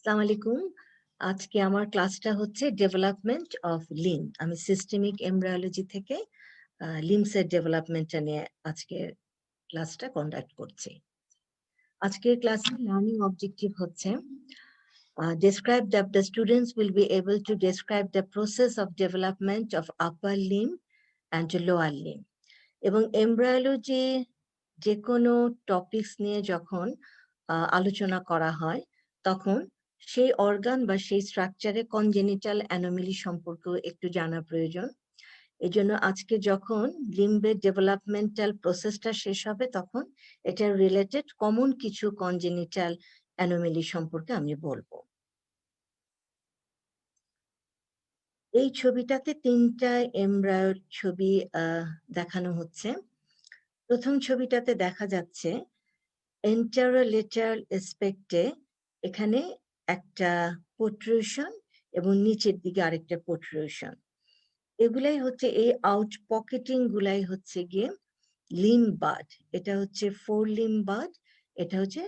আসসালামু আলাইকুম। আজকে আমার ক্লাসটা হচ্ছে ডেভেলপমেন্ট অফ লিম। আমি সিস্টেমিক এমব্রায়োলজি থেকে লিমসের ডেভেলপমেন্টটা নিয়ে আজকের ক্লাসটা কন্ডাক্ট করছি। আজকের ক্লাসে লার্নিং অবজেক্টিভ হচ্ছে the students will be able to describe the process of development of upper limb and lower limb. এবং এমব্রায়োলজি যে কোনো টপিকস নিয়ে যখন আলোচনা করা হয় তখন সেই অর্গান বা সেই স্ট্রাকচারে কনজেনিটাল অ্যানোমালি সম্পর্কেও একটু জানা প্রয়োজন। এজন্য আজকে যখন লিম্বের ডেভেলপমেন্টাল প্রসেসটা শেষ হবে তখন এটার রিলেটেড কমন কিছু কনজেনিটাল অ্যানোমালি সম্পর্কে আমি বলবো। এই ছবিটাতে তিনটা এমব্রায়োর ছবি দেখানো হচ্ছে। প্রথম ছবিটাতে দেখা যাচ্ছে এন্টারোলেটারাল অ্যাসপেক্টে এখানে একটা প্রোট্রুশন এবং নিচের দিকে আরেকটা প্রোট্রুশন। এগুলাই হচ্ছে এই আউট পকেটিং গুলাই হচ্ছে গিয়ে লিম বাড। এটা হচ্ছে ফোর লিম বাড, এটা হচ্ছে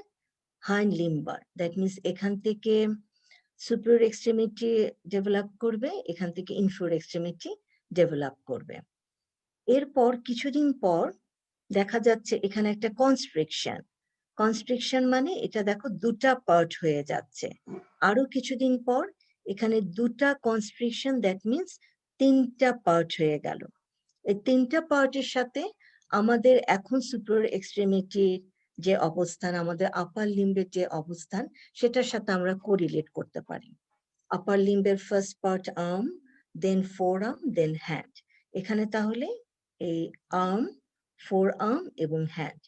hind limb bud. That means এখান থেকে সুপিরিয়র এক্সট্রিমিটি ডেভেলপ করবে, এখান থেকে ইনফিরিয়র এক্সট্রিমিটি ডেভেলপ করবে। এরপর কিছুদিন পর দেখা যাচ্ছে এখানে একটা কনস্ট্রিকশন। কনস্ট্রিকশন মানে এটা দেখো দুটা পার্ট হয়ে যাচ্ছে। আরো কিছুদিন পর এখানে দুটা কনস্ট্রিকশন, দ্যাট মিনস তিনটা পার্ট হয়ে গেল। এই তিনটা পার্টের সাথে আমাদের এখন সুপিরিয়র এক্সট্রিমিটির যে অবস্থান, আমাদের আপার লিম্বের যে অবস্থান, সেটার সাথে আমরা কোরিলেট করতে পারি। আপার লিম্বের ফার্স্ট পার্ট আর্ম, দেন ফোর আর্ম, দেন হ্যান্ড। এখানে তাহলে এই আর্ম, ফোর আর্ম এবং হ্যান্ড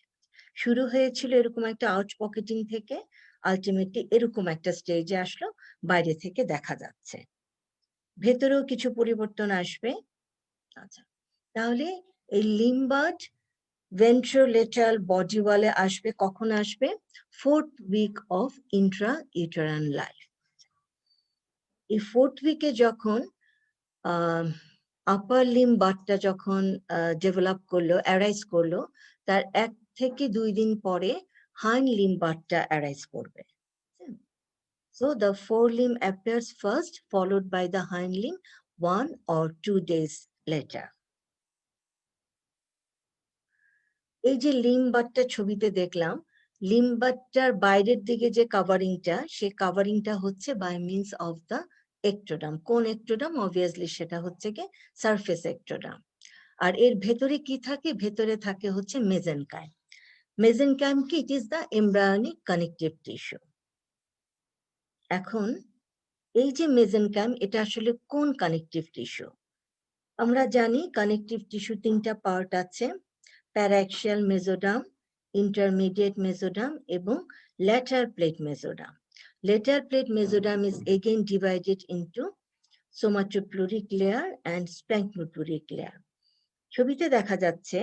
শুরু হয়েছিল এরকম একটা আউট পকেটিং থেকে, আলটিমেটলি এরকম একটা স্টেজে আসলো, বাইরে থেকে দেখা যাচ্ছে। ভেতরেও কিছু পরিবর্তন আসবে। আচ্ছা, তাহলে এই লিম্বার্ড ভেন্ট্রোলেটারাল বডি ওয়ালে আসবে কখন আসবে? 4th week of intra uterine life. এই 4th উইকে যখন আপার লিম্বারটা যখন ডেভেলপ করলো, অ্যারাইজ করলো, তার 1 থেকে 2 দিন পরে hind limb টা arise করবে। So the forelimb appears first, followed by the hind limb 1 or 2 days later. এই যে লিম্বারটা ছবিতে দেখলাম, লিম্বারটার বাইরের দিকে যে কাভারিংটা, সেই কাভারিংটা হচ্ছে বাই মিনস অফ দ্য এক্টোডাম। কোন এক্টোডাম? অবভিয়াসলি সেটা হচ্ছে কি সারফেস এক্টোডাম। আর এর ভেতরে কি থাকে? ভেতরে থাকে হচ্ছে মেজেনকাইম। মেজেনকাইম কি? It is the embryonic connective tissue. এখন এই যে মেজেনকাইম, এটা আসলে কোন কানেকটিভ টিস্যু? আমরা জানি কানেকটিভ টিস্যু তিনটা পার্ট আছে, প্যারাক্সিয়াল মেসোডাম, ইন্টারমিডিয়েট মেসোডাম এবং lateral plate mesoderm. Lateral plate mesoderm is again divided into somatopleuric layer and splanchnopluric layer. ছবিতে দেখা যাচ্ছে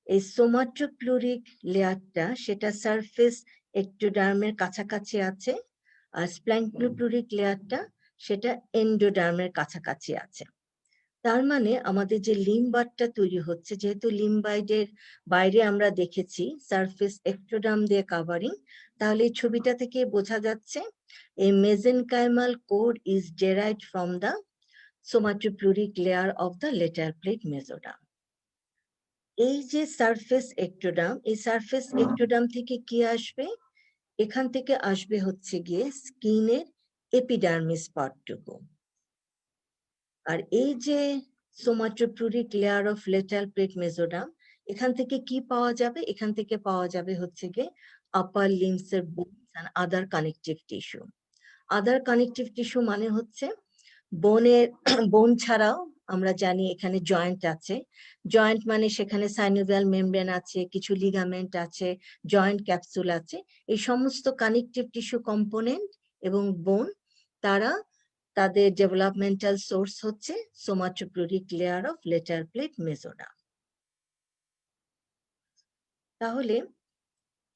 এই সোমাটোপ্লুরিক লেয়ারটা সেটা সারফেস এক্টোডার্মের কাছাকাছি আছে, আর স্প্ল্যাঙ্কনোপ্লুরিক লেয়ারটা সেটা এন্ডোডার্মের কাছাকাছি আছে। তার মানে আমাদের যে লিম্বারটা তৈরি হচ্ছে, যেহেতু লিম্বাইডের বাইরে আমরা দেখেছি সারফেস এক্টোডার্ম দিয়ে কাভারিং, তাহলে এই ছবিটা থেকে বোঝা যাচ্ছে এই mesenchymal core is derived from the somatopleuric layer of the lateral plate mesoderm. এই যে সারফেস এক্টোডাম, এই সারফেস এক্টোডাম থেকে কি আসবে? এখান থেকে আসবে হচ্ছে গিয়ে স্কিনের এপিডার্মিস পার্টটুকু। আর এই যে somatopleuric layer of lateral plate mesoderm, এখান থেকে কি পাওয়া যাবে? এখান থেকে পাওয়া যাবে হচ্ছে গিয়ে আপার লিম্বস এর bones and other connective tissue. Other connective tissue মানে হচ্ছে বোনের বোন ছাড়াও আমরা জানি এখানে জয়েন্ট আছে। জয়েন্ট মানে সেখানে সাইনোভিয়াল মেমব্রেন আছে, কিছু লিগামেন্ট আছে, জয়েন্ট ক্যাপসুল আছে। এই সমস্ত কানেকটিভ টিস্যু কম্পোনেন্ট এবং বোন, তারা তাদের ডেভেলপমেন্টাল সোর্স হচ্ছে somatopleuric layer of lateral plate mesoderm. তাহলে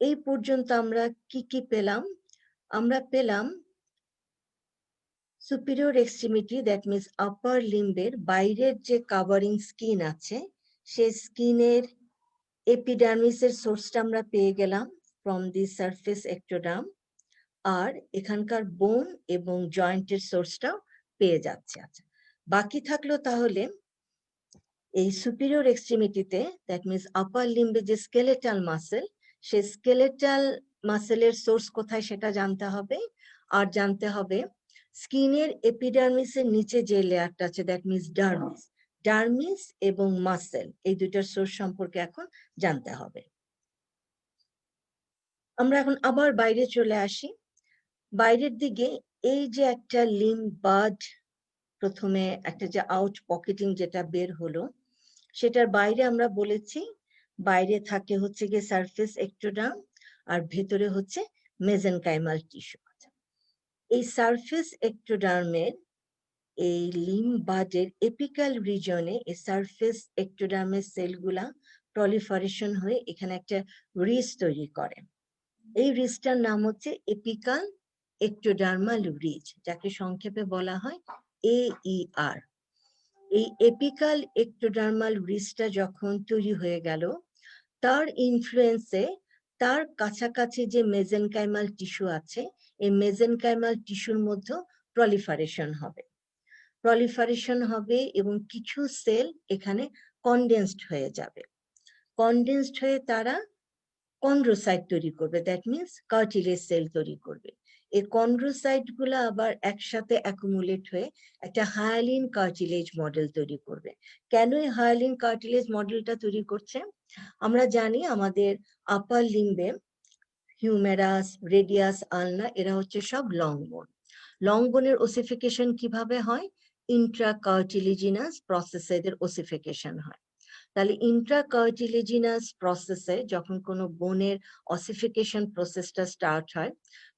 এই পর্যন্ত আমরা কি কি পেলাম? আমরা পেলাম superior extremity, that means upper লিম্বের বাইরের যে কাভারিং স্কিন আছে, সেই স্কিনের এপিডার্মিসের সোর্সটা আমরা পেয়ে গেলাম ফ্রম দি সারফেস এক্টোডার্ম। আর এখানকার বোন এবং জয়েন্টের সোর্সটাও পেয়ে যাচ্ছে। আচ্ছা, বাকি থাকলো তাহলে এই সুপিরিয়র এক্সট্রিমিটিতে, দ্যাট মিনস আপার লিম্বে যে স্কেলেটাল মাসেল, সেই স্কেলেটাল মাসেলের সোর্স কোথায় সেটা জানতে হবে। আর জানতে হবে স্কিনের এপিডার্মিসের নিচে যে লেয়ারটা আছে, দ্যাট মিনস ডার্মিস, ডার্মিস এবং মাসেল, এই দুইটার সোর্স সম্পর্কে এখন জানতে হবে। আমরা এখন আবার বাইরে চলে আসি। বাইরের দিকে এই যে একটা লিম্ব বাড, প্রথমে একটা যে আউট পকেটিং যেটা বের হলো, সেটার বাইরে আমরা বলেছি বাইরে থাকে হচ্ছে গিয়ে সারফেস এক্টোডার্ম আর ভেতরে হচ্ছে মেজেনকাইমাল টিস্যু। এই সারফেস এক্টোডার্মের এই লিম্ব বাডের এপিক্যাল রিজনে এই সারফেস এক্টোডার্মের সেলগুলা প্রলিফারেশন হয়ে এখানে একটা রিজ তৈরি করে। এই রিজটার নাম হচ্ছে এপিক্যাল এক্টোডার্মাল রিজ, যাকে সংক্ষেপে বলা হয় AER। এই এপিক্যাল এক্টোডার্মাল রিজটা যখন তৈরি হয়ে গেল, তার ইনফ্লুয়েন্সে তার কাছাকাছি যে মেজেনকাইমাল টিস্যু আছে, এই মেজেনকাইমাল টিস্যুর মধ্যে প্রলিফারেশন হবে এবং কিছু সেল এখানে কনডেন্সড হয়ে যাবে। কনডেন্সড হয়ে তারা কন্ড্রোসাইট তৈরি করবে, দ্যাট মিনস কার্টিলেজ সেল তৈরি করবে। এই কন্ড্রোসাইট গুলো আবার একসাথে অ্যাকুমুলেট হয়ে একটা হায়ালিন কার্টিলেজ মডেল তৈরি করবে। কেন এই হায়ালিন কার্টিলেজ মডেলটা তৈরি করছে? আমরা জানি আমাদের আপার লিম্বে হিউমেরাস, রেডিয়াস, আলনা, এরা হচ্ছে সব লং বোন। লং বোনের ওসিফিকেশন কিভাবে হয়? ইন্ট্রাকার্টিলিজিনাস প্রসেসে এদের ওসিফিকেশন হয়। তাহলে ইন্ট্রাকার্টিলিজিনাস প্রসেসে যখন কোনো বোনের অসিফিকেশন প্রসেসটা স্টার্ট হয়,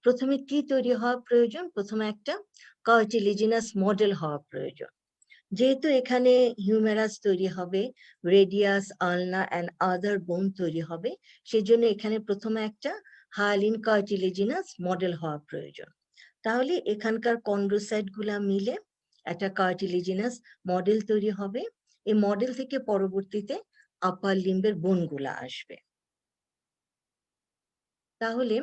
প্রথমে কি তৈরি হওয়া প্রয়োজন? প্রথমে একটা কার্টিলিজিনাস মডেল হওয়া প্রয়োজন। যেহেতু এখানে হিউমেরাস তৈরি হবে, রেডিয়াস, আলনা অ্যান্ড আদার বোন তৈরি হবে, সেজন্য এখানে প্রথমে একটা হায়ালিন কার্টিলিজিনাস মডেল হওয়া প্রয়োজন। তাহলে এখানকার কন্ড্রোসাইট গুলা মিলে একটা কার্টিলিজিনাস মডেল তৈরি হবে। এই মডেল থেকে পরবর্তীতে আপার লিম্বের বোনগুলা আসবে। তাহলে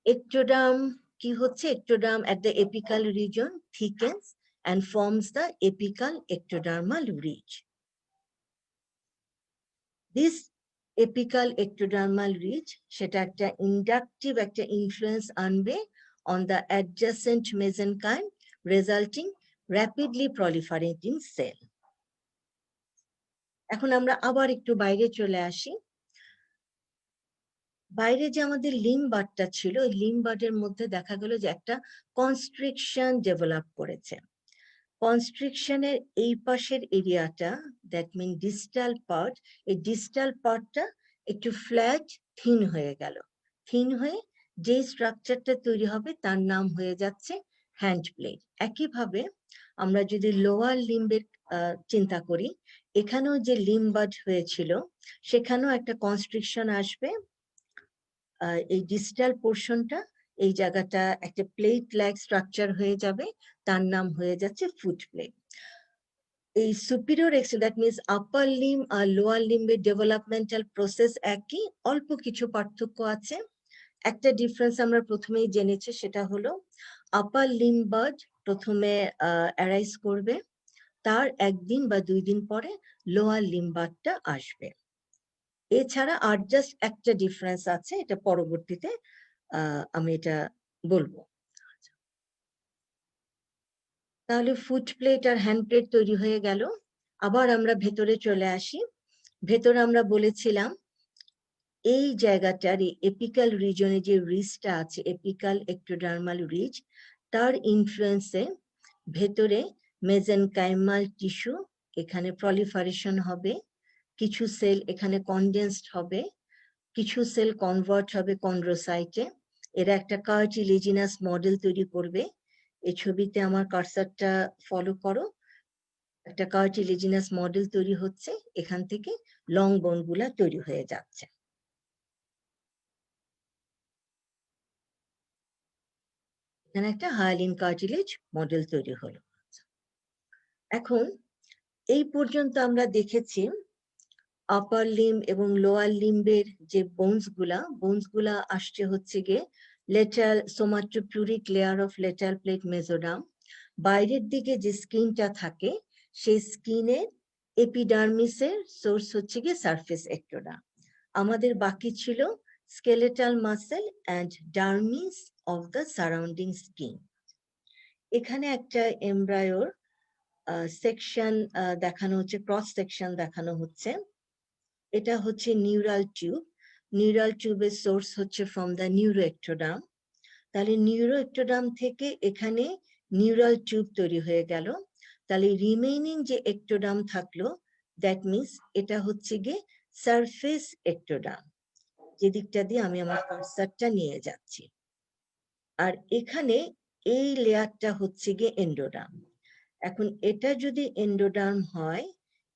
ectoderm কি হচ্ছে? ectoderm at the apical region thickens and forms the apical ectodermal ridge. This apical ectodermal ridge সেটা একটা ইন্ডাকটিভ একটা ইনফ্লুয়েন্স আনবে on the adjacent mesenchyme, resulting rapidly proliferating cell. এখন আমরা আবার একটু বাইরে চলে আসি। বাইরে যে আমাদের লিম্ব বাডটা ছিল, ওই লিম্ব বাডের মধ্যে দেখা গেল যে একটা কনস্ট্রিকশন ডেভেলপ করেছে। কনস্ট্রিকশনের এই পাশের এরিয়াটা, দ্যাট মিন ডিস্টাল পার্ট, এই ডিস্টাল পার্টটা একটু ফ্ল্যাট থিন হয়ে গেল। থিন হয়ে যে স্ট্রাকচারটা তৈরি হবে তার নাম হয়ে যাচ্ছে হ্যান্ড প্লেট। একইভাবে আমরা যদি লোয়ার লিম্বের চিন্তা করি, এখানেও যে লিম্ব বাড হয়েছিল সেখানেও একটা কনস্ট্রিকশন আসবে। এই ডিস্টাল পোর্শনটা, এই জায়গাটা একটা প্লেট লাইক স্ট্রাকচার হয়ে যাবে, তার নাম হয়ে যাচ্ছে ফুট প্লেট। এই superior that means upper limb আর লোয়ার লিম্বের ডেভেলপমেন্টাল প্রসেস একই, অল্প কিছু পার্থক্য আছে। একটা ডিফারেন্স আমরা প্রথমেই জেনেছি, সেটা হলো আপার লিম্ব বাড প্রথমে অ্যারাইজ করবে, তার একদিন বা 2 দিন পরে লোয়ার লিম্ব বাডটা আসবে। এছাড়া আর জাস্ট একটা ডিফারেন্স আছে, এটা পরবর্তীতে আমি এটা বলবো। তাহলে ফুট প্লেট আর হ্যান্ড প্লেট তৈরি হয়ে গেল। আবার আমরা ভেতরে চলে আসি। ভেতরে আমরা বলেছিলাম এই জায়গাটার এপিক্যাল রিজনে যে রিজটা আছে, এপিক্যাল এক্টোডার্মাল রিজ, তার ইনফ্লুয়েন্সে ভেতরে মেজেনকাইমাল টিস্যু এখানে প্রলিফারেশন হবে, কিছু সেল এখানে কনডেন্সড হবে, কিছু সেল কনভার্ট হবে কন্ড্রোসাইটে, এরা একটা কার্টিলেজিনাস মডেল তৈরি করবে। এই ছবিতে আমার কার্সারটা ফলো করো, একটা কার্টিলেজিনাস মডেল তৈরি হচ্ছে, এখান থেকে লং বোন গুলা তৈরি হয়ে যাচ্ছে। এখানে একটা হায়ালিন কার্টিলেজ মডেল তৈরি হলো। এখন এই পর্যন্ত আমরা দেখেছি আপার লিম্ব এবং লোয়ার লিম্বের যে বোনস গুলা আসছে হচ্ছে গিয়ে somatopleuric layer of lateral plate mesoderm, বাইরের দিকে যে স্কিনটা থাকে সেই স্কিনের এপিডার্মিসের সোর্স হচ্ছে গিয়ে সারফেস এক্টোডার্ম। আমাদের বাকি ছিল skeletal muscle and dermis of the surrounding skin. এখানে একটা এমব্রায়োর সেকশন দেখানো হচ্ছে, ক্রস সেকশন দেখানো হচ্ছে। এটা হচ্ছে নিউরাল টিউব। নিউরাল টিউবের সোর্স হচ্ছে ফ্রম দ্য নিউরোএক্টোডার্ম। তাহলে নিউরোএক্টোডার্ম থেকে এখানে নিউরাল টিউব তৈরি হয়ে গেল। তাহলে রিমেইনিং যে এক্টোডার্ম থাকলো, দ্যাট মিনস এটা হচ্ছে গিয়ে সারফেস এক্টোডার্ম, যে দিকটা দিয়ে আমি আমার কার্সারটা নিয়ে যাচ্ছি। আর এখানে এই লেয়ারটা হচ্ছে গিয়ে এন্ডোডার্ম। এখন এটা যদি এন্ডোডার্ম হয়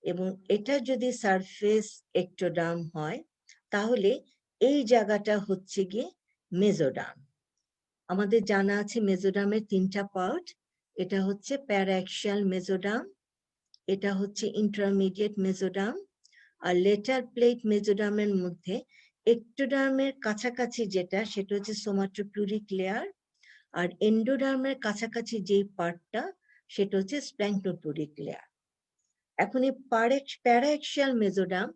এবং এটা যদি সারফেস এক্টোডার্ম হয়, তাহলে এই জায়গাটা হচ্ছে গিয়ে মেসোডার্ম। আমাদের জানা আছে মেসোডার্মের তিনটা পার্ট। এটা হচ্ছে প্যারাক্সিয়াল মেসোডার্ম, এটা হচ্ছে ইন্টারমিডিয়েট মেসোডার্ম, আর লেটার প্লেট মেসোডার্মের মধ্যে এক্টোডার্মের কাছাকাছি যেটা, সেটা হচ্ছে সোমাটোপ্লুরিক লেয়ার, আর এন্ডোডার্মের কাছাকাছি যেই পার্টটা সেটা হচ্ছে স্প্ল্যাঙ্কটোপ্লুরিক লেয়ার। এখন এই প্যারাক্সিয়াল মেসোডার্ম,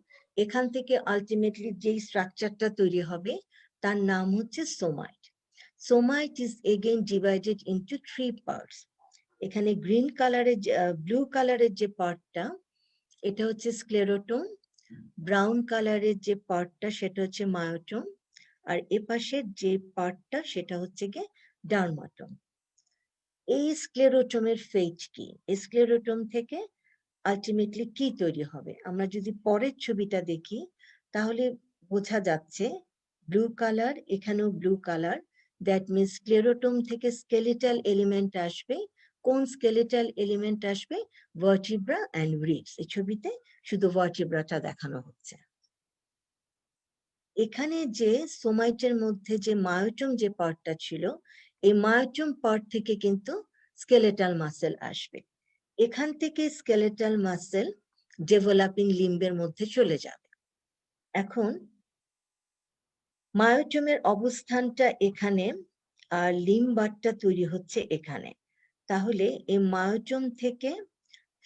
এখান থেকে আলটিমেটলি যেই স্ট্রাকচারটা তৈরি হবে তার নাম হচ্ছে somite. Somite is again divided into 3 parts. এখানে গ্রিন কালারের ব্লু কালারের যে পার্টটা এটা হচ্ছে স্ক্লেরোটোম, ব্রাউন কালারের যে পার্টটা সেটা হচ্ছে মায়োটোম, আর এপাশের যে পার্টটা সেটা হচ্ছে গিয়ে ডার্মাটোম। এই স্ক্লেরোটোমের ফেট কি? স্ক্লেরোটোম থেকে আলটিমেটলি কি তৈরি হবে? আমরা যদি পরের ছবিটা দেখি তাহলে বোঝা যাচ্ছে ব্লু কালার, এখানেও blue colour, that means sclerotome থেকে স্কেলিটাল এলিমেন্ট আসবে। কোন স্কেলিটাল এলিমেন্ট আসবে? Vertebra and ribs. এই ছবিতে শুধু ভার্টিব্রাটা দেখানো হচ্ছে। এখানে যে সোমাইটের মধ্যে যে মায়োটোম যে পার্টটা ছিল, এই মায়োটোম পার্ট থেকে কিন্তু স্কেলেটাল মাসেল আসবে। এখান থেকে স্কেলেটাল মাসেল ডেভেলপিং লিম্বের মধ্যে চলে যাবে। এখন মায়োটোমের অবস্থানটা এখানে আর লিম্বারটা তৈরি হচ্ছে এখানে। তাহলে এই মায়োটোম থেকে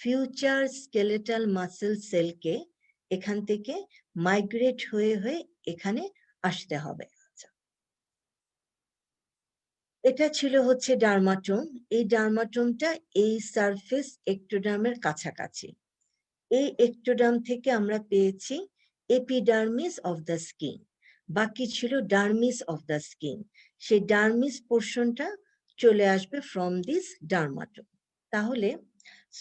ফিউচার স্কেলেটাল মাসেল সেলকে এখান থেকে মাইগ্রেট হয়ে হয়ে এখানে আসতে হবে। এটা ছিল হচ্ছে ডার্মাটোম। এই ডার্মাটোমটা এই সারফেস এক্টোডার্মের কাছাকাছি। এই এক্টোডার্ম থেকে আমরা পেয়েছি এপিডার্মিস অফ দ্য স্কিন, বাকি ছিল ডার্মিস অফ দ্য স্কিন। সেই ডার্মিস পোর্শনটা চলে আসবে ফ্রম দিস ডার্মাটোম। তাহলে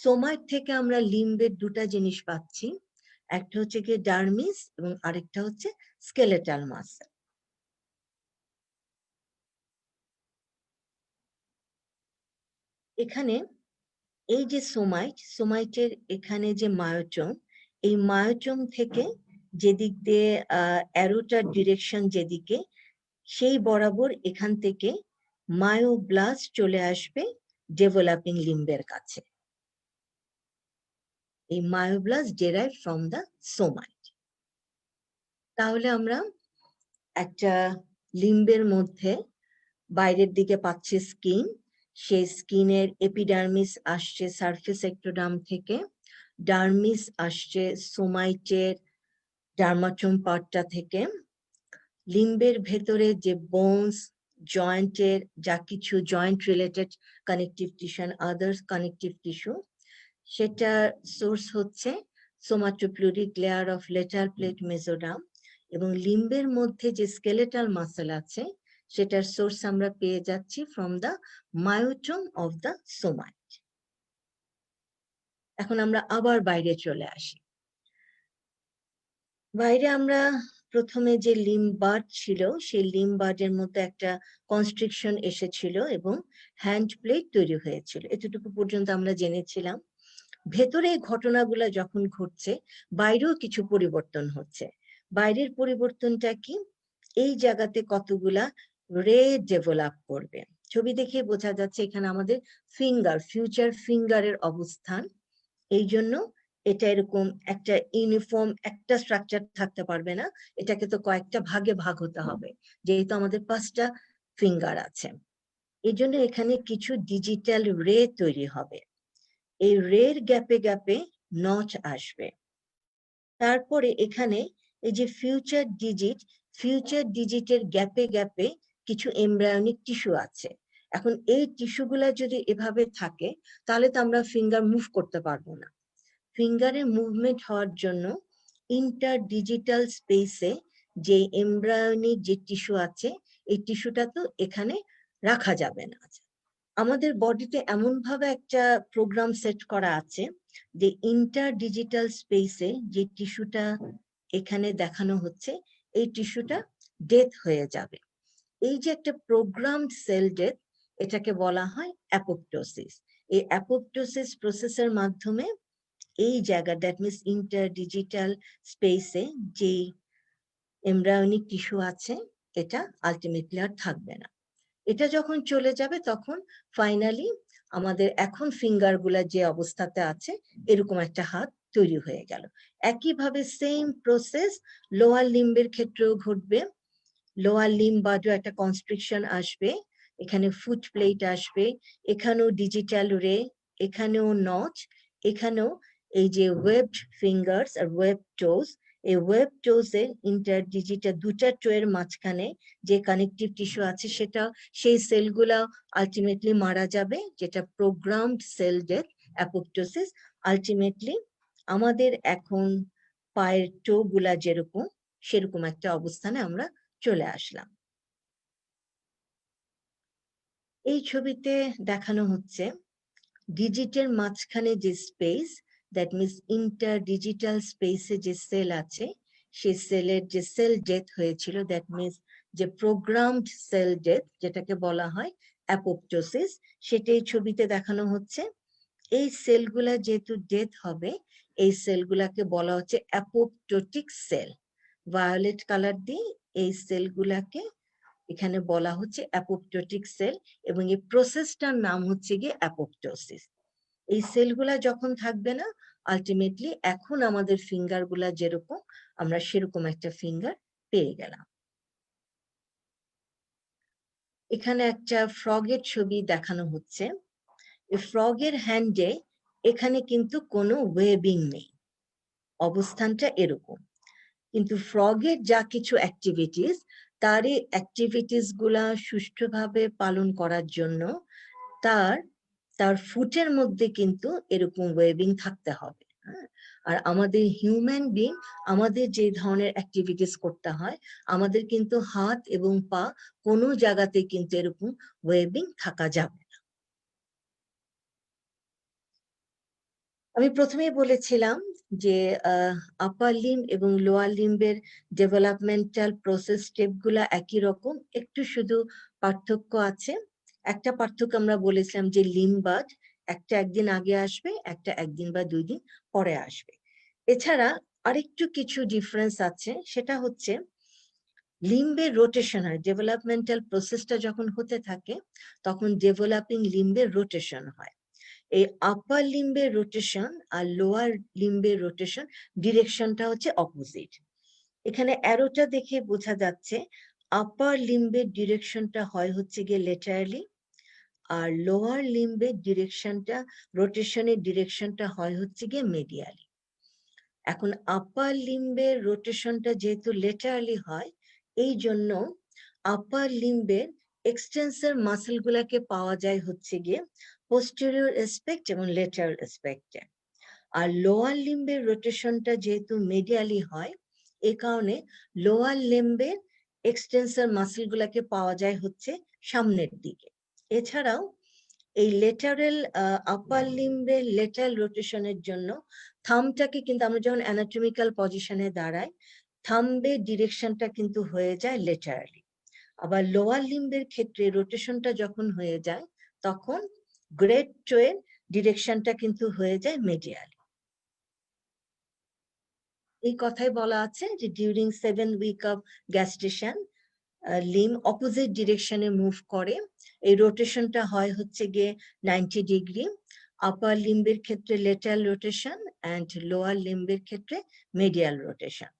সোমাইট থেকে আমরা লিম্বের দুটা জিনিস পাচ্ছি, একটা হচ্ছে গিয়ে ডার্মিস এবং আরেকটা হচ্ছে স্কেলেটাল মাসেল। এখানে এই যে সোমাইটের এখানে যে মায়োটোম, এই মায়োটোম থেকে যেদিক দিয়ে অ্যারোটার ডিরেকশন যেদিকে, সেই বরাবর এখান থেকে মায়োব্লাস্ট চলে আসবে ডেভেলপিং লিম্বের কাছে। এই মায়োব্লাস্ট ডেরাইভ ফ্রম দ্য সোমাইট। তাহলে আমরা একটা লিম্বের মধ্যে বাইরের দিকে পাচ্ছি স্কিন, সেই স্কিনের এপিডার্মিস আসছে সারফেস এক্টোডার্ম থেকে, ডার্মিস আসছে সোমাইটের ডার্মাটোম পার্টটা থেকে, লিম্বের ভেতরে যে বোনস, জয়েন্টের যা কিছু joint related connective tissue, others connective tissue, সেটার সোর্স হচ্ছে somatopleuric layer of lateral plate mesoderm, এবং লিম্বের মধ্যে যে স্কেলেটাল মাসেল আছে সেটার সোর্স আমরা পেয়ে যাচ্ছি from the myotome of the somite. এখন আমরা আবার বাইরে চলে আসি। বাইরে আমরা প্রথমে যে লিম্বার্ড ছিল সেই লিম্বার্ডের মধ্যে একটা কনস্ট্রিকশন এসেছিল এবং হ্যান্ড প্লেট তৈরি হয়েছিল, এতটুকু পর্যন্ত আমরা জেনেছিলাম। ভেতরে এই ঘটনাগুলো যখন ঘটছে, বাইরেও কিছু পরিবর্তন হচ্ছে। বাইরের পরিবর্তনটা কি? এই জায়গাতে কতগুলা রে ডেভেলপ করবে। ছবি দেখে বোঝা যাচ্ছে এখানে আমাদের ফিঙ্গার, ফিউচার ফিঙ্গারের অবস্থান। এই জন্য এটা এরকম একটা ইউনিফর্ম একটা স্ট্রাকচার থাকতে পারবে না, এটাকে তো কয়েকটা ভাগে ভাগ হতে হবে। যেহেতু আমাদের 5টা ফিঙ্গার আছে। এই জন্য এখানে কিছু ডিজিটাল রে তৈরি হবে। এই রের গ্যাপে গ্যাপে নচ আসবে। তারপরে এখানে এই যে ফিউচার ডিজিটের গ্যাপে গ্যাপে কিছু এমব্রায়োনিক টিস্যু আছে। এখন এই টিস্যুগুলা যদি এভাবে থাকে তাহলে তো আমরা ফিঙ্গার মুভ করতে পারবো না। ফিঙ্গারের মুভমেন্ট হওয়ার জন্য ইন্টার ডিজিটাল স্পেসে যে এমব্রায়োনিক যে টিস্যু আছে এই টিস্যুটা তো এখানে রাখা যাবে না। আমাদের বডিতে এমন ভাবে একটা প্রোগ্রাম সেট করা আছে যে ইন্টার ডিজিটাল স্পেসে যে টিস্যুটা এখানে দেখানো হচ্ছে এই টিস্যুটা ডেথ হয়ে যাবে। এই যে একটা প্রোগ্রামড সেল ডেথ, এটাকে বলা হয় অ্যাপোপ্টোসিস। এই অ্যাপোপ্টোসিস প্রসেসের মাধ্যমে এই জায়গা, দ্যাট মিনস ইন্টার ডিজিটাল স্পেসে যে এমব্রায়োনিক টিস্যু আছে এটা আলটিমেটলি আর থাকবে না। এটা যখন চলে যাবে তখন ফাইনালি আমাদের এখন ফিঙ্গার গুলা যে অবস্থাতে আছে এরকম একটা হাত তৈরি হয়ে গেল। একইভাবে সেম প্রসেস লোয়ার লিম্বের ক্ষেত্রেও ঘটবে। লোয়ার লিম্ব বাদেও একটা কনস্ট্রিকশন আসবে, এখানে ফুট প্লেট আসবে, এখানেও ডিজিটাল রে, এখানেও নচ, এখানেও এই যে ওয়েবড ফিঙ্গার্স আর ওয়েব টোজ। এই ওয়েব টোজের ইন্টার ডিজিটাল দুটা টোয়ের মাঝখানে যে কানেকটিভ টিস্যু আছে সেটা, সেই সেলগুলা আলটিমেটলি মারা যাবে, যেটা programmed sell death apoptosis. Ultimately আমাদের এখন পায়ের টো গুলা যেরকম সেরকম একটা অবস্থানে আমরা চলে আসলাম। এই ছবিতে দেখানো হচ্ছে ডিজিটের মাঝখানে যে space, that means inter digital স্পেসে যে সেল আছে সেই সেলের যে সেল ডেথ হয়েছিল, দ্যাট মিনস যে প্রোগ্রামড সেল ডেথ যেটাকে বলা হয় অ্যাপোপ্টোসিস, সেটাই ছবিতে দেখানো হচ্ছে। এই সেলগুলা যেহেতু ডেথ হবে, এই সেলগুলাকে বলা হচ্ছে অ্যাপোপ্টোটিক সেল। ভায়োলেট কালার দিয়ে এই সেলগুলাকে এখানে বলা হচ্ছে অ্যাপোপ্টোটিক সেল, এবং এই প্রসেসটার নাম হচ্ছে গিয়ে অ্যাপোপ্টোসিস। এই সেলগুলা যখন থাকবে না, আলটিমেটলি এখন আমাদের ফিঙ্গার গুলা যেরকম আমরা সেরকম একটা ফিঙ্গার পেয়ে গেলাম। এখানে একটা ফ্রগের ছবি দেখানো হচ্ছে। এই ফ্রগের হ্যান্ডে এখানে কিন্তু কোনো ওয়েবিং নেই, অবস্থানটা এরকম। কিন্তু ফ্রগের যা কিছু অ্যাক্টিভিটিস, তার এই অ্যাক্টিভিটিস গুলা সুষ্ঠুভাবে পালন করার জন্য তার ফুটের মধ্যে কিন্তু এরকম ওয়েবিং থাকতে হবে। আর আমাদের হিউম্যান বিং, আমাদের যে ধরনের অ্যাক্টিভিটিস করতে হয়, আমাদের কিন্তু হাত এবং পা কোনো জায়গাতে কিন্তু এরকম ওয়েবিং থাকা যাবে না। আমি প্রথমেই বলেছিলাম যে আপার লিম্ব এবং লোয়ার লিম্বের ডেভেলপমেন্টাল প্রসেস স্টেপগুলা একই রকম, একটু শুধু পার্থক্য আছে। একটা পার্থক্য আমরা বলেছিলাম যে লিম্বার্ড একটা একদিন আগে আসবে, একটা একদিন বা 2 দিন পরে আসবে। এছাড়া আরেকটু কিছু ডিফারেন্স আছে, সেটা হচ্ছে লিম্বের রোটেশন হয়। ডেভেলপমেন্টাল প্রসেসটা যখন হতে থাকে তখন ডেভেলপিং লিম্বের রোটেশন হয়। এই আপার লিম্বের রোটেশন আর লোয়ার লিম্বের রোটেশন ডিরেকশনটা হচ্ছে অপোজিট। এখানে অ্যারোটা দেখে বোঝা যাচ্ছে আপার লিম্বের ডিরেকশনটা হয় হচ্ছে গিয়ে লেটারালি, আর লোয়ার লিম্বের ডিরেকশনটা, রোটেশনের ডিরেকশনটা হয় হচ্ছে গিয়ে মেডিয়ালি। এখন আপার লিম্বের রোটেশনটা যেহেতু লেটারালি হয়, এই জন্য আপার লিম্বের এক্সটেন্সর মাসেল গুলাকে পাওয়া যায় হচ্ছে গিয়ে পোস্টেরিয়র অ্যাসপেক্ট এবং লেটারাল অ্যাসপেক্টে। আর লোয়ার লিম্বের রোটেশনটা যেহেতু মেডিয়ালি হয়, এই কারণে লোয়ার লিম্বের এক্সটেন্সর মাসেল গুলাকে পাওয়া যায় হচ্ছে সামনের দিকে। এছাড়াও এই লেটারাল আপার লিম্বের লেটারাল রোটেশনের জন্য থাম্বটাকে কিন্তু আমরা যখন অ্যানাটমিক্যাল পজিশনে দাঁড়াই, থাম্বের ডিরেকশনটা কিন্তু হয়ে যায় লেটারালি। আবার লোয়ার লিম্বের ক্ষেত্রে রোটেশনটা যখন হয়ে যায় তখন গ্রেড টোয়ের ডিরেকশনটা কিন্তু হয়ে যায় মেডিয়ালি। এই কথাই বলা আছে যে during 7 week of gestation limb opposite ডিরেকশনে মুভ করে। এই রোটেশনটা হয় হচ্ছে গিয়ে 90 ডিগ্রি। আপার লিম্বের ক্ষেত্রে লেটারাল রোটেশন অ্যান্ড লোয়ার লিম্বের ক্ষেত্রে মেডিয়াল রোটেশন।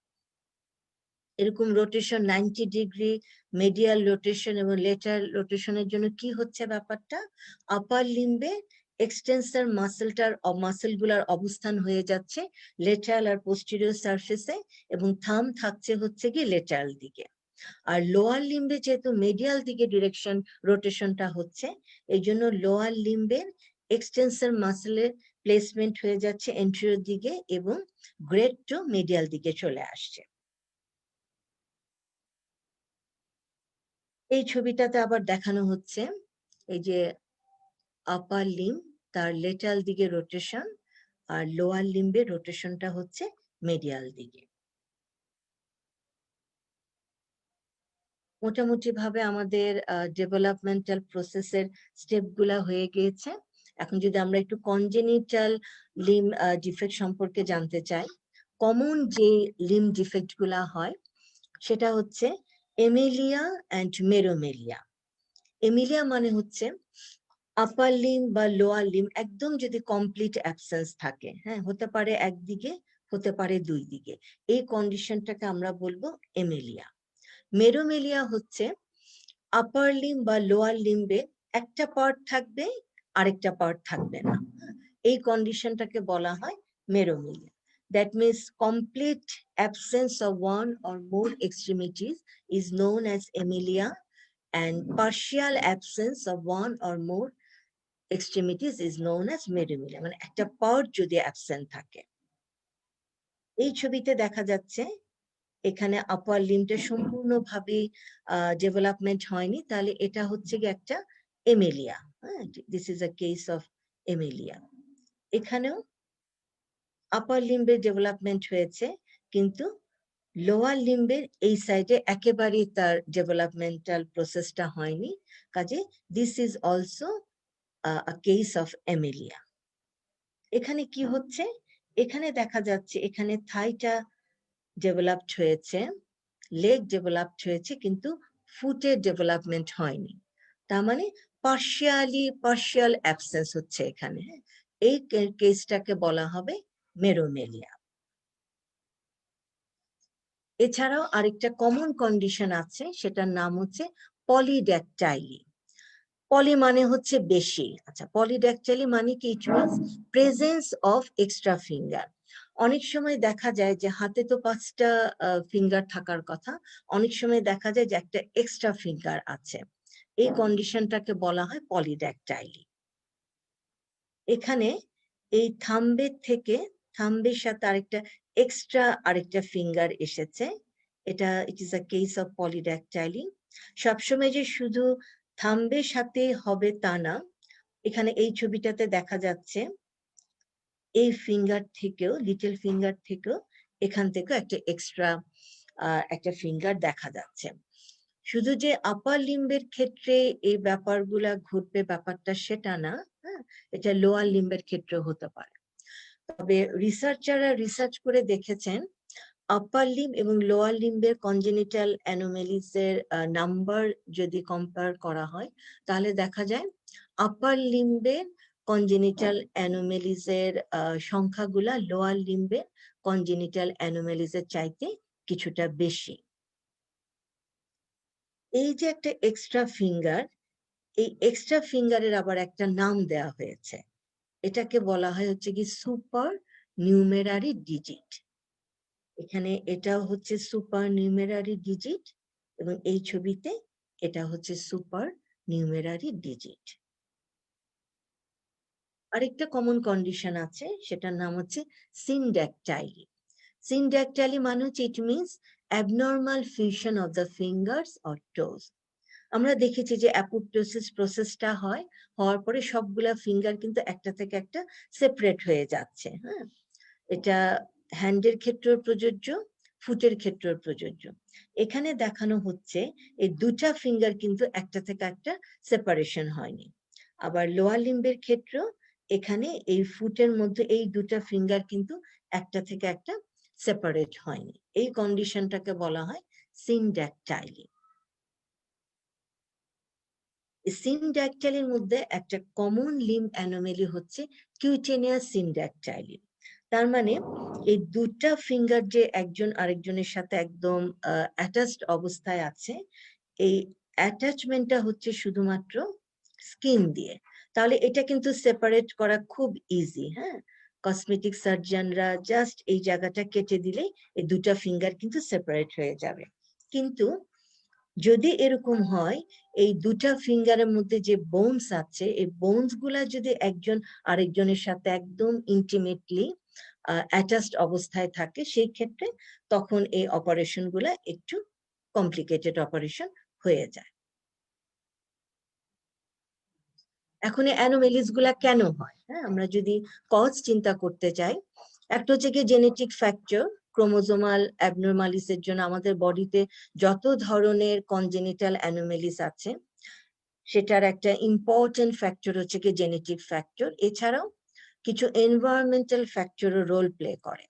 এরকম রোটেশন 90 ডিগ্রি মেডিয়াল রোটেশন এবং লেটারাল রোটেশনের জন্য কি হচ্ছে ব্যাপারটা, আপার লিম্বে এক্সটেন্সর মাসেলগুলার অবস্থান হয়ে যাচ্ছে লেটারাল আর পোস্টেরিয়র সারফেসে, এবং থাম থাকছে হচ্ছে কি লেটারাল দিকে। আর লোয়ার লিম্বে যেহেতু মিডিয়াল দিকে ডিরেকশন রোটেশনটা হচ্ছে, এই জন্য লোয়ার লিম্বের এক্সটেন্সর মাসেলের প্লেসমেন্ট হয়ে যাচ্ছে এন্টেরিয়র দিকে এবং গ্রেড টু মিডিয়াল দিকে চলে আসছে। এই ছবিটাতে আবার দেখানো হচ্ছে এই যে আপার লিম্ব তার লেটারাল দিকে রোটেশন আর লোয়ার লিম্বের রোটেশনটা হচ্ছে মিডিয়াল দিকে। মোটামুটি ভাবে আমাদের ডেভেলপমেন্টাল প্রসেসের স্টেপগুলা হয়ে গিয়েছে। এখন যদি আমরা একটু কনজেনিটাল লিম্ব ডিফেক্ট সম্পর্কে জানতে চাই, কমন যে লিম্ব ডিফেক্ট গুলা হয় সেটা হচ্ছে এমিলিয়া অ্যান্ড মেরোমেলিয়া। এমিলিয়া মানে হচ্ছে আপার লিম্ব বা লোয়ার লিম্ব একদম যদি কমপ্লিট অ্যাবসেন্স থাকে, হ্যাঁ, হতে পারে একদিকে, হতে পারে দুই দিকে, এই কন্ডিশনটাকে আমরা বলবো এমিলিয়া। মেরোমেলিয়া হচ্ছে আপার লিম্ব বা লোয়ার লিম্বে একটা পার্ট থাকবে আরেকটা পার্ট থাকবে না, এই কন্ডিশনটাকে বলা হয় মেরোমেলিয়া। That means complete absence of one or more extremities is known as amelia, and partial absence of one or more extremities is known as meromelia, মানে একটা পার্ট যদি অ্যাবসেন্ট থাকে। এই ছবিতে দেখা যাচ্ছে এখানে আপার লিম্বটা সম্পূর্ণভাবে ডেভেলপমেন্ট হয়নি, তাহলে এটা হচ্ছে কি একটা Emelia. This is a case of Emelia. এখানেও আপার লিম্বের ডেভেলপমেন্ট হয়েছে, কিন্তু লোয়ার লিম্বের এই সাইডে একেবারেই তার ডেভেলপমেন্টাল প্রসেসটা হয়নি, কাজে this is also a case of Emelia. এখানে কি হচ্ছে, এখানে দেখা যাচ্ছে এখানে থাইটা ডেভেলপড হয়েছে, লেগ ডেভেলপড হয়েছে, কিন্তু ফুটের ডেভেলপমেন্ট হয়নি। তার মানে পার্শিয়াল অ্যাবসেন্স হচ্ছে এখানে। এই কেসটাকে বলা হবে মেরোমেলিয়া। এছাড়াও আরেকটা কমন কন্ডিশন আছে, সেটার নাম হচ্ছে পলিড্যাকটাইলি। পলি মানে হচ্ছে বেশি, আচ্ছা, পলিড্যাকটাইলি মানে কি, it means presence of extra finger. অনেক সময় দেখা যায় যে হাতে তো 5টা ফিঙ্গার থাকার কথা, অনেক সময় দেখা যায় যে একটা এক্সট্রা ফিঙ্গার আছে, এই কন্ডিশনটাকে বলা হয় পলিড্যাকটাইলি। এখানে এই থাম্বের সাথে আরেকটা ফিঙ্গার এসেছে, এটা it is a case of polydactyly. সবসময় যে শুধু থাম্বের সাথে হবে তা না, এখানে এই ছবিটাতে দেখা যাচ্ছে এই ফিঙ্গার থেকেও, লিটল ফিঙ্গার থেকেও, এখান থেকেও একটা এক্সট্রা একটা ফিঙ্গার দেখা যাচ্ছে। শুধু যে আপার লিম্বের ক্ষেত্রে এই ব্যাপারগুলা ঘটবে ব্যাপারটা সেটা না, হ্যাঁ, এটা লোয়ার লিম্বের ক্ষেত্রেও হতে পারে। তবে রিসার্চাররা রিসার্চ করে দেখেছেন আপার লিম্ব এবং লোয়ার লিম্বের কনজেনিটাল অ্যানোমেলিস এর নাম্বার যদি কম্পেয়ার করা হয়, তাহলে দেখা যায় আপার লিম্বের কনজেনিটাল অ্যানোমেলিস এর সংখ্যাগুলা লোয়ার লিম্বের কনজেনিটাল অ্যানোমেলিস এর চাইতে কিছুটা বেশি। এই যে একটা এক্সট্রা ফিঙ্গার, এই এক্সট্রা ফিঙ্গারের আবার একটা নাম দেওয়া হয়েছে, এটাকে বলা হয় হচ্ছে কি সুপার নিউমেরারি ডিজিট। এখানে এটাও হচ্ছে সুপার নিউমেরারি ডিজিট, এবং এই ছবিতে এটা হচ্ছে সুপার নিউমেরারি ডিজিট। আরেকটা কমন কন্ডিশন আছে, সেটার নাম হচ্ছে সিনড্যাকটাইলি। সিনড্যাকটাইলি মানে হচ্ছে it means abnormal fusion of the fingers or toes. আমরা দেখেছি যে অ্যাপোপ্টোসিস প্রসেসটা হওয়ার পরে সবগুলা ফিঙ্গার কিন্তু একটা থেকে একটা সেপারেট হয়ে যাচ্ছে, হ্যাঁ, এটা হ্যান্ডের ক্ষেত্রেও প্রযোজ্য, ফুটের ক্ষেত্রেও প্রযোজ্য। এখানে দেখানো হচ্ছে এই দুটা ফিঙ্গার কিন্তু একটা থেকে একটা সেপারেশন হয়নি। আবার লোয়ার লিম্বের ক্ষেত্রেও এখানে এই ফুটের মধ্যে এই দুটা ফিঙ্গার কিন্তু একটা থেকে একটা সেপারেট হয়নি, এই কন্ডিশনটাকে বলা হয় সিনড্যাকটাইলি। সিনড্যাকটাইলির মধ্যে একটা কমন লিম্ব অ্যানোমেলি হচ্ছে কিউটেনিয়াস সিনড্যাকটাইলি। তার মানে এই দুটা ফিঙ্গার যে একজন আরেকজনের সাথে একদম অ্যাটাচড অবস্থায় আছে, এই অ্যাটাচমেন্টটা হচ্ছে শুধুমাত্র স্কিন দিয়ে। তাহলে এটা কিন্তু সেপারেট করা খুব ইজি। হ্যাঁ, কসমেটিক সার্জনরা জাস্ট এই জায়গাটা কেটে দিলেই এই দুটা ফিঙ্গার কিন্তু সেপারেট হয়ে যাবে। কিন্তু যদি এরকম হয় এই দুটা ফিঙ্গারের মধ্যে যে বোনস আছে, এই বোনস গুলা যদি একজন আরেকজনের সাথে একদম ইন্টিমেটলি অ্যাটাচড অবস্থায় থাকে, সেই ক্ষেত্রে তখন এই অপারেশন গুলা একটু কমপ্লিকেটেড অপারেশন হয়ে যায়। এখন এই অ্যানোমেলিস গুলা কেন হয়? হ্যাঁ, আমরা যদি কজ চিন্তা করতে চাই, একটা হচ্ছে কি জেনেটিক ফ্যাক্টর, ক্রোমোজোমাল অ্যাবনরমালিসের জন্য আমাদের বডিতে যত ধরনের কনজেনিটাল অ্যানোমেলিস আছে সেটার একটা ইম্পর্টেন্ট ফ্যাক্টর হচ্ছে কি জেনেটিক ফ্যাক্টর। এছাড়াও কিছু এনভায়রনমেন্টাল ফ্যাক্টরও রোল প্লে করে।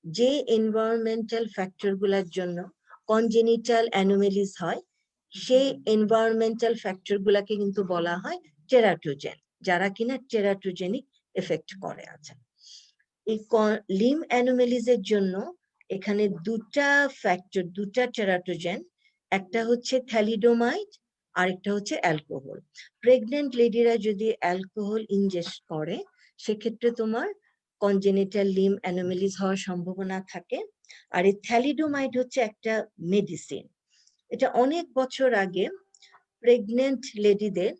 যে এনভায়রনমেন্টাল ফ্যাক্টর গুলার জন্য কনজেনিটাল অ্যানোমেলিস হয়, সেই এনভায়রনমেন্টাল ফ্যাক্টর গুলাকে কিন্তু বলা হয় টেরাটোজেন, যারা কিনা টেরাটোজেনিক এফেক্ট করে আছে। এই লিম অ্যানোমেলিসের জন্য এখানে দুটা ফ্যাক্টর, দুটা টেরাটোজেন, একটা হচ্ছে থ্যালিডোমাইড আর একটা হচ্ছে অ্যালকোহল। প্রেগনেন্ট লেডিরা যদি অ্যালকোহল ইনজেস্ট করে সেক্ষেত্রে তোমার কনজেনিটাল লিম অ্যানোমেলিস হওয়ার সম্ভাবনা থাকে। আর এই থ্যালিডোমাইড হচ্ছে একটা মেডিসিন। এটা অনেক বছর আগে প্রেগনেন্ট লেডিদের,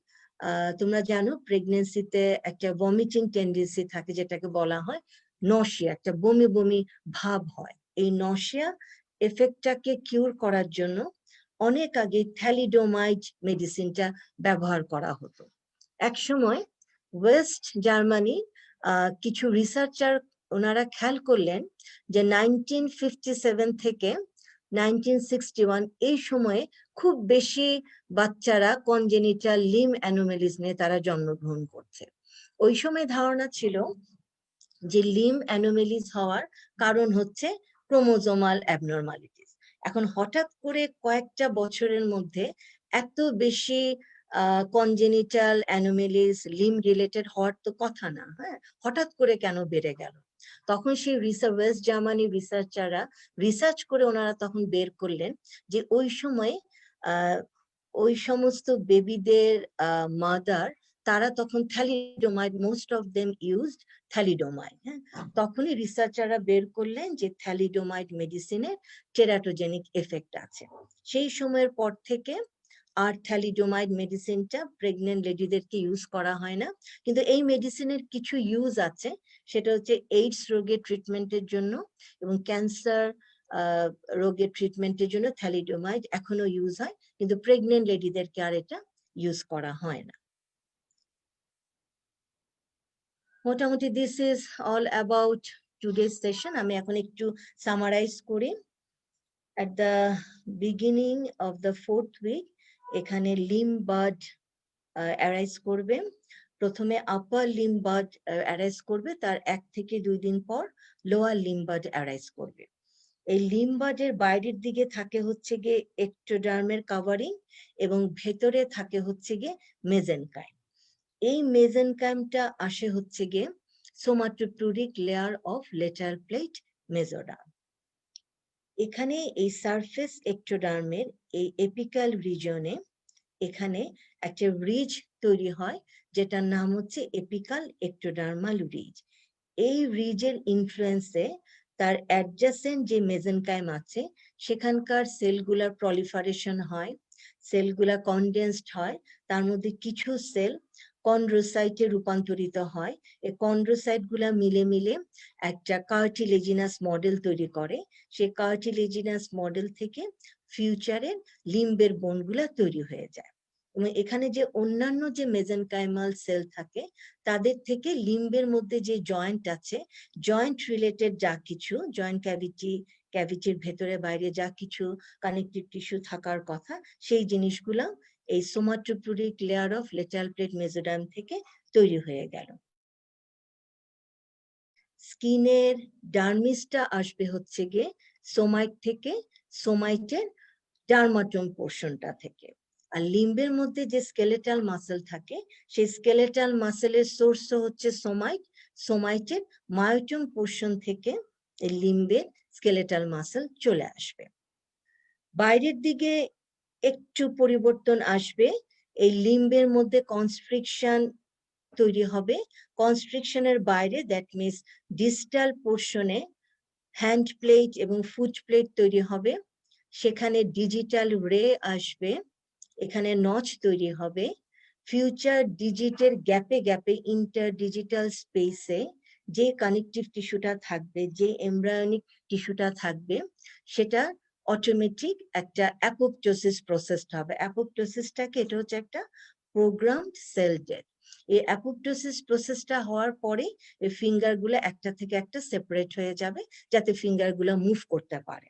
তোমরা জানো প্রেগনেন্সিতে একটা ভমিটিং টেন্ডেন্সি থাকে যেটাকে বলা হয় নশিয়া, একটা বমি বমি ভাব হয়। এই নশিয়া এফেক্টটাকে কিউর করার জন্য অনেক আগে থ্যালিডোমাইড মেডিসিনটা ব্যবহার করা হতো। একসময় ওয়েস্ট জার্মানি কিছু রিসার্চার ওনারা খেয়াল করলেন যে 1957 থেকে 1961 এই সময়ে খুব বেশি বাচ্চারা কনজেনিটাল লিম অ্যানোমেলিস নিয়ে তারা জন্মগ্রহণ করছে। ওই সময় ধারণা ছিল যে লিম অ্যানোমেলিস হওয়ার কারণ হচ্ছে ক্রোমোজোমাল অ্যাবনরমালিটিস। এখন হঠাৎ করে কয়েকটা বছরের মধ্যে এত বেশি কনজেনিটাল অ্যানোমেলিস লিম রিলেটেড হওয়ার তো কথা না। হ্যাঁ, হঠাৎ করে কেন বেড়ে গেল? তখন সেই ওয়েস্ট জার্মানি রিসার্চাররা রিসার্চ করে ওনারা তখন বের করলেন যে ওই সময় ওই সমস্ত বেবিদের মাদার, তারা তখন thalidomide, most of them used thalidomide. হ্যাঁ, তখনই রিসার্চাররা বের করলেন যে থ্যালিডোমাইড মেডিসিনের টেরাটোজেনিক এফেক্ট আছে। সেই সময়ের পর থেকে আর থ্যালিডোমাইড মেডিসিনটা প্রেগনেন্ট লেডিদেরকে ইউজ করা হয় না। কিন্তু এই মেডিসিনের কিছু ইউজ আছে, সেটা হচ্ছে এইডস রোগের ট্রিটমেন্টের জন্য এবং ক্যান্সার রোগের ট্রিটমেন্টের জন্য থ্যালিডোমাইড এখনো ইউজ হয়, কিন্তু প্রেগনেন্ট লেডিদেরকে আর এটা ইউজ করা হয় না। মোটামুটি this is all about today's session. আমি এখন একটু সামারাইজ করি। at the beginning of the 4th week এখানে লিম বার্ড অ্যারাইজ করবে। প্রথমে আপার লিম বার্ড অ্যারাইজ করবে, তার 1 থেকে 2 দিন পর লোয়ার লিম বার্ড অ্যারাইজ করবে। এই লিম বার্ডের বাইরের দিকে থাকে হচ্ছে গিয়ে এক্টোডার্মের কাভারিং এবং ভেতরে থাকে হচ্ছে গিয়ে মেজেনকাইম। এই মেজেনকাইমটা আসে হচ্ছে গিয়ে somatopleuric layer of lateral plate mesoderm. এখানে এই সারফেস এক্টোডার্মের এই এপিক্যাল রিজনে এখানে একটা রিজ তৈরি হয় যেটার নাম হচ্ছে এপিক্যাল এক্টোডার্মাল রিজ। এই রিজের ইনফ্লুয়েন্সে তার অ্যাডজাসেন্ট যে মেজেনকাইম আছে সেখানকার সেলগুলার প্রলিফারেশন হয়, সেলগুলা কনডেন্সড হয়, তার মধ্যে কিছু সেল কন্ড্রোসাইটে রূপান্তরিত হয়। এই কন্ড্রোসাইট গুলা মিলে মিলে একটা কার্টিলেজিনাস মডেল তৈরি করে। সেই কার্টিলেজিনাস মডেল থেকে ফিউচারের লিম্বের বোনগুলা তৈরি হয়ে যায়। এবং এখানে যে অন্যান্য যে মেজেনকাইমাল সেল থাকে তাদের থেকে লিম্বের মধ্যে যে জয়েন্ট আছে, জয়েন্ট রিলেটেড যা কিছু, জয়েন্ট ক্যাভিটির ভেতরে বাইরে যা কিছু কানেকটিভ টিস্যু থাকার কথা, সেই জিনিসগুলো এই somatopleuric layer of lateral plate mesoderm থেকে তৈরি হয়ে গেল। স্কিনের ডার্মিসটা আসবে হচ্ছে গিয়ে সোমাইট থেকে, সোমাইটের ডার্মাটোম পোর্শনটা থেকে। আর লিম্বের মধ্যে যে স্কেলেটাল মাসেল থাকে সেই স্কেলেটাল মাসেলের সোর্স হচ্ছে সোমাইট, সোমাইটের মায়োটোম পোর্শন থেকে এই লিম্বের স্কেলেটাল মাসল চলে আসবে। বাইরের দিকে একটু পরিবর্তন আসবে, এই লিম্বের মধ্যে কনস্ট্রিকশন তৈরি হবে। কনস্ট্রিকশনের বাইরে, দ্যাট মিনস ডিস্টাল পোর্শনে হ্যান্ড প্লেট এবং ফুট প্লেট তৈরি হবে, সেখানে ডিজিটাল রে আসবে, এখানে নচ তৈরি হবে। ফিউচার ডিজিটের গ্যাপে গ্যাপে ইন্টার ডিজিটাল স্পেসে যে কানেকটিভ টিস্যুটা থাকবে, যে এমব্রায়োনিক টিস্যুটা থাকবে, সেটা অটোমেটিক একটা অ্যাপোপ্টোসিস প্রসেস হবে। অ্যাপোপ্টোসিসটাকে, এটা হচ্ছে একটা প্রোগ্রামড সেল ডেথ। এই অ্যাপোপ্টোসিস প্রসেসটা হওয়ার পরে এই ফিঙ্গার গুলো একটা থেকে একটা সেপারেট হয়ে যাবে, যাতে ফিঙ্গার গুলো মুভ করতে পারে।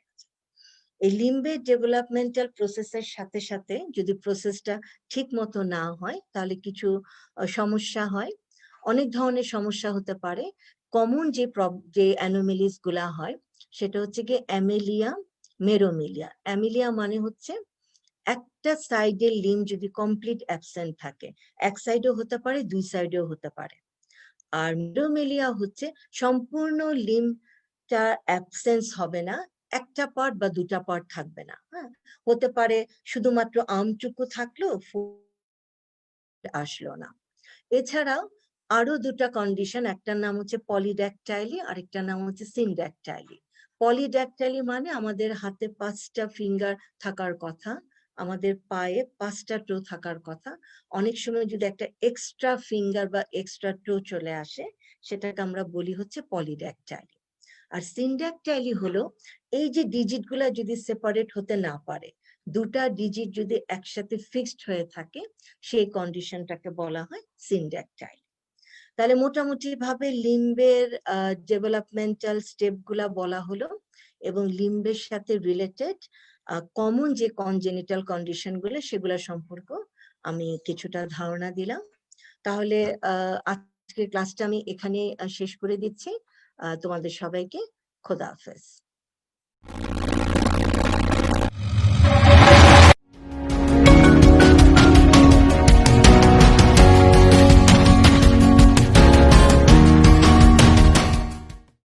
এই লিম্বের ডেভেলপমেন্টাল প্রসেসের সাথে সাথে যদি প্রসেসটা ঠিক মতো না হয়, তাহলে কিছু সমস্যা হয়। অনেক ধরনের সমস্যা হতে পারে। কমন যে অ্যানোমেলিস গুলা হয়, সেটা হচ্ছে কি অ্যামেলিয়া মেরোমিলিয়া। অ্যামেলিয়া মানে হচ্ছে একটা সাইডের লিম্ব যদি কমপ্লিট অ্যাবসেন্ট থাকে, এক সাইডেও হতে পারে, দুই সাইডেও হতে পারে। আর মেরোমিলিয়া হচ্ছে সম্পূর্ণ লিম্বটা অ্যাবসেন্স হবে না, একটা পার্ট বা দুটা পার্ট থাকবে না। হ্যাঁ, হতে পারে শুধুমাত্র আমটুকু থাকলো, আসলো না। এছাড়াও আরো দুটা কন্ডিশন, একটার নাম হচ্ছে পলিড্যাকটাইলি, আরেকটার নাম হচ্ছে সিনড্যাকটাইলি। পলিড্যাকটাইলি মানে আমাদের হাতে 5টা ফিঙ্গার থাকার কথা, আমাদের পায়ে 5টা টো থাকার কথা। অনেক সময় যদি একটা এক্সট্রা ফিঙ্গার বা এক্সট্রা টো চলে আসে, সেটাকে আমরা বলি হচ্ছে পলিড্যাকটাইলি। আর সিনড্যাকটাইলি হলো এই যে ডিজিট গুলা যদি সেপারেট হতে না পারে, দুটা ডিজিট যদি একসাথে ফিক্সড হয়ে থাকে, সেই কন্ডিশনটাকে বলা হয় সিনড্যাকটাইলি। তাহলে মোটামুটি ভাবে লিম্বের ডেভেলপমেন্টাল স্টেপ গুলা বলা হলো, এবং লিম্বের সাথে রিলেটেড কমন যে কনজেনিটাল কন্ডিশন গুলো, সেগুলো সম্পর্ক আমি কিছুটা ধারণা দিলাম। তাহলে আজকের ক্লাসটা আমি এখানে শেষ করে দিচ্ছি। তোমাদের সবাইকে খোদা হাফেজ।